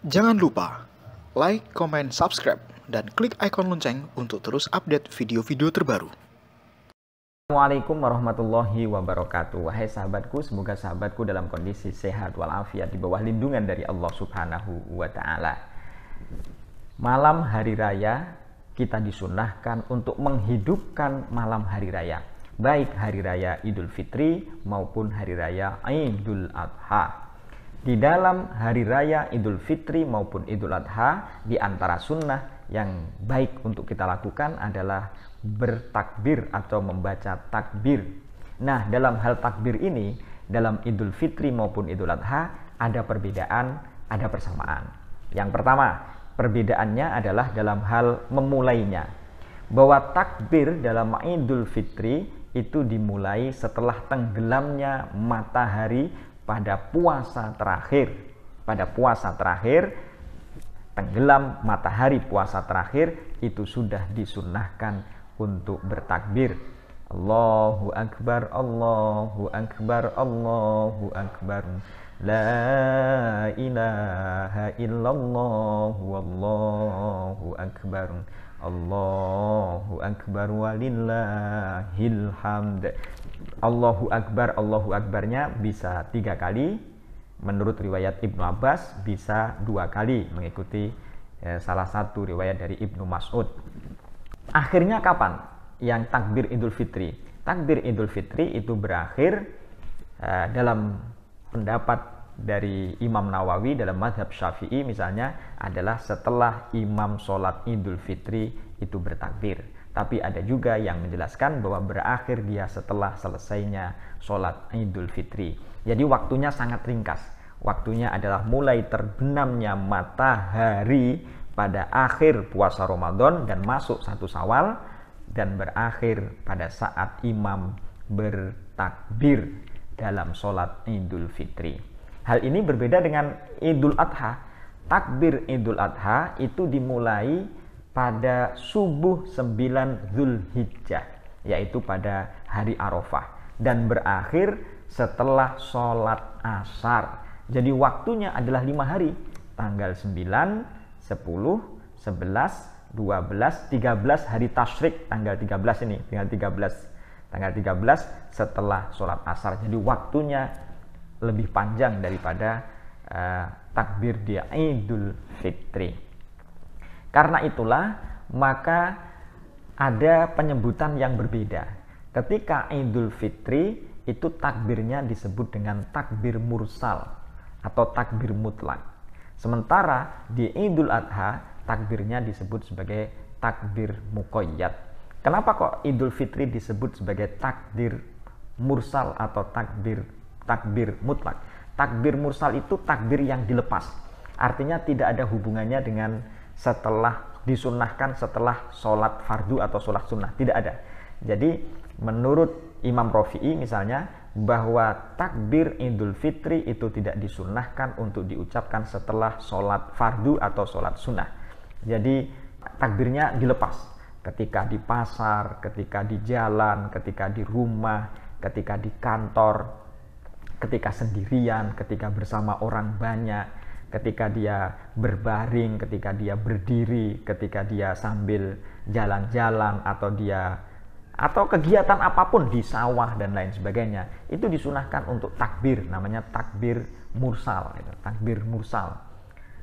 Jangan lupa like, comment, subscribe, dan klik ikon lonceng untuk terus update video-video terbaru. Assalamualaikum warahmatullahi wabarakatuh. Wahai sahabatku, semoga sahabatku dalam kondisi sehat walafiat di bawah lindungan dari Allah Subhanahu wa Ta'ala. Malam hari raya kita disunahkan untuk menghidupkan malam hari raya, baik hari raya Idul Fitri maupun hari raya Idul Adha. Di dalam hari raya Idul Fitri maupun Idul Adha, di antara sunnah yang baik untuk kita lakukan adalah bertakbir atau membaca takbir. Nah, dalam hal takbir ini, dalam Idul Fitri maupun Idul Adha, ada perbedaan, ada persamaan. Yang pertama, perbedaannya adalah dalam hal memulainya. Bahwa takbir dalam Idul Fitri itu dimulai setelah tenggelamnya matahari pada puasa terakhir. Pada puasa terakhir, tenggelam matahari puasa terakhir, itu sudah disunnahkan untuk bertakbir. Allahu Akbar, Allahu Akbar, Allahu Akbar, la ilaha illallah, wallahu akbar, Allahu Akbar, walillahil hamd. Allahu Akbarnya bisa 3 kali, menurut riwayat Ibnu Abbas bisa 2 kali, mengikuti salah satu riwayat dari Ibnu Mas'ud. Akhirnya kapan yang takbir Idul Fitri? Takbir Idul Fitri itu berakhir dalam pendapat dari Imam Nawawi dalam mazhab Syafi'i misalnya adalah setelah imam sholat Idul Fitri itu bertakbir. Tapi ada juga yang menjelaskan bahwa berakhir dia setelah selesainya sholat Idul Fitri. Jadi waktunya sangat ringkas. Waktunya adalah mulai terbenamnya matahari pada akhir puasa Ramadan dan masuk 1 Syawal, dan berakhir pada saat imam bertakbir dalam sholat Idul Fitri. Hal ini berbeda dengan Idul Adha. Takbir Idul Adha itu dimulai pada subuh 9 Zulhijjah, yaitu pada hari Arafah, dan berakhir setelah sholat asar. Jadi waktunya adalah 5 hari, tanggal 9, 10, 11, 12, 13 hari tasyrik, tanggal 13 ini, tanggal 13 setelah sholat asar. Jadi waktunya lebih panjang daripada takbir di Idul Fitri. Karena itulah maka ada penyebutan yang berbeda. Ketika Idul Fitri itu takbirnya disebut dengan takbir mursal atau takbir mutlak. Sementara di Idul Adha takbirnya disebut sebagai takbir muqayyad. Kenapa kok Idul Fitri disebut sebagai takbir mursal atau takbir mutlak? Takbir mursal itu takbir yang dilepas. Artinya tidak ada hubungannya dengan setelah disunnahkan, setelah sholat fardu atau sholat sunnah, tidak ada. Jadi menurut Imam Rafi'i misalnya, bahwa takbir Idul Fitri itu tidak disunnahkan untuk diucapkan setelah sholat fardu atau sholat sunnah. Jadi takbirnya dilepas ketika di pasar, ketika di jalan, ketika di rumah, ketika di kantor, ketika sendirian, ketika bersama orang banyak, ketika dia berbaring, ketika dia berdiri, ketika dia sambil jalan-jalan, atau kegiatan apapun di sawah dan lain sebagainya, itu disunahkan untuk takbir, namanya takbir mursal, takbir mursal.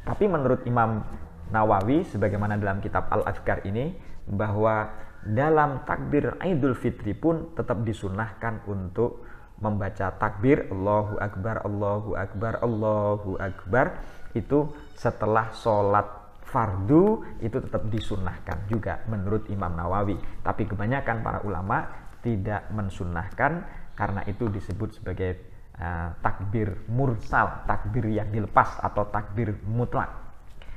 Tapi menurut Imam Nawawi, sebagaimana dalam kitab Al-Adhkar ini, bahwa dalam takbir Idul Fitri pun tetap disunahkan untuk membaca takbir Allahu Akbar, Allahu Akbar, Allahu Akbar, itu setelah sholat fardu, itu tetap disunahkan juga menurut Imam Nawawi. Tapi kebanyakan para ulama tidak mensunnahkan karena itu disebut sebagai takbir mursal, takbir yang dilepas atau takbir mutlak.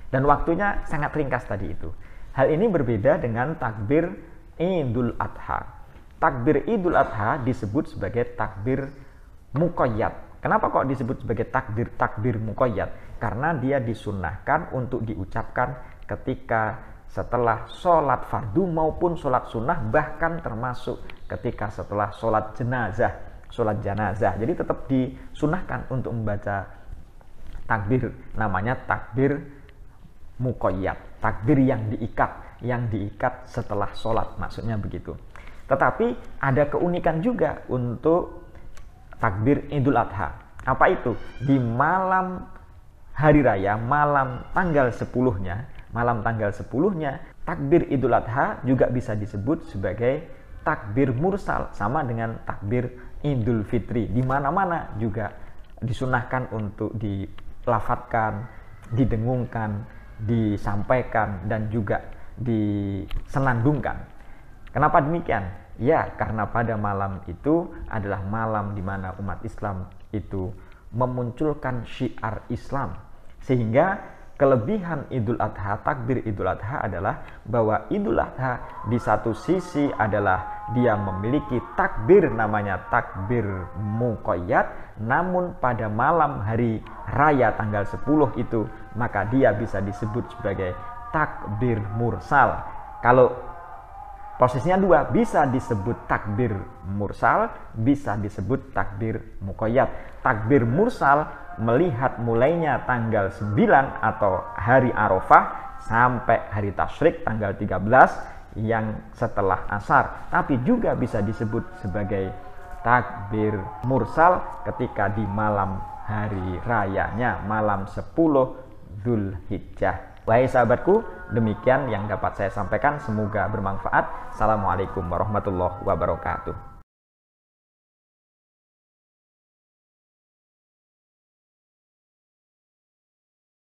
Dan waktunya sangat ringkas tadi itu. Hal ini berbeda dengan takbir Idul Adha. Takbir Idul Adha disebut sebagai takbir muqayyad. Kenapa kok disebut sebagai takbir muqayyad? Karena dia disunnahkan untuk diucapkan ketika setelah sholat fardu maupun sholat sunnah, bahkan termasuk ketika setelah sholat jenazah. Jadi tetap disunnahkan untuk membaca takbir, namanya takbir muqayyad, takbir yang diikat setelah sholat, maksudnya begitu. Tetapi ada keunikan juga untuk takbir Idul Adha. Apa itu? Di malam hari raya, malam tanggal 10-nya, takbir Idul Adha juga bisa disebut sebagai takbir mursal, sama dengan takbir Idul Fitri. Di mana-mana juga disunahkan untuk dilafadzkan, didengungkan, disampaikan, dan juga disenandungkan. Kenapa demikian? Ya, karena pada malam itu adalah malam di mana umat Islam itu memunculkan syiar Islam. Sehingga kelebihan Idul Adha, takbir Idul Adha adalah bahwa Idul Adha di satu sisi adalah dia memiliki takbir namanya takbir muqayyad, namun pada malam hari raya tanggal 10 itu maka dia bisa disebut sebagai takbir mursal. Kalau posisinya dua, bisa disebut takbir mursal, bisa disebut takbir muqayyad. Takbir mursal melihat mulainya tanggal 9 atau hari Arafah sampai hari tasyrik tanggal 13 yang setelah asar. Tapi juga bisa disebut sebagai takbir mursal ketika di malam hari rayanya, malam 10 Dzulhijjah. Wahai sahabatku, demikian yang dapat saya sampaikan, semoga bermanfaat. Assalamualaikum warahmatullahi wabarakatuh.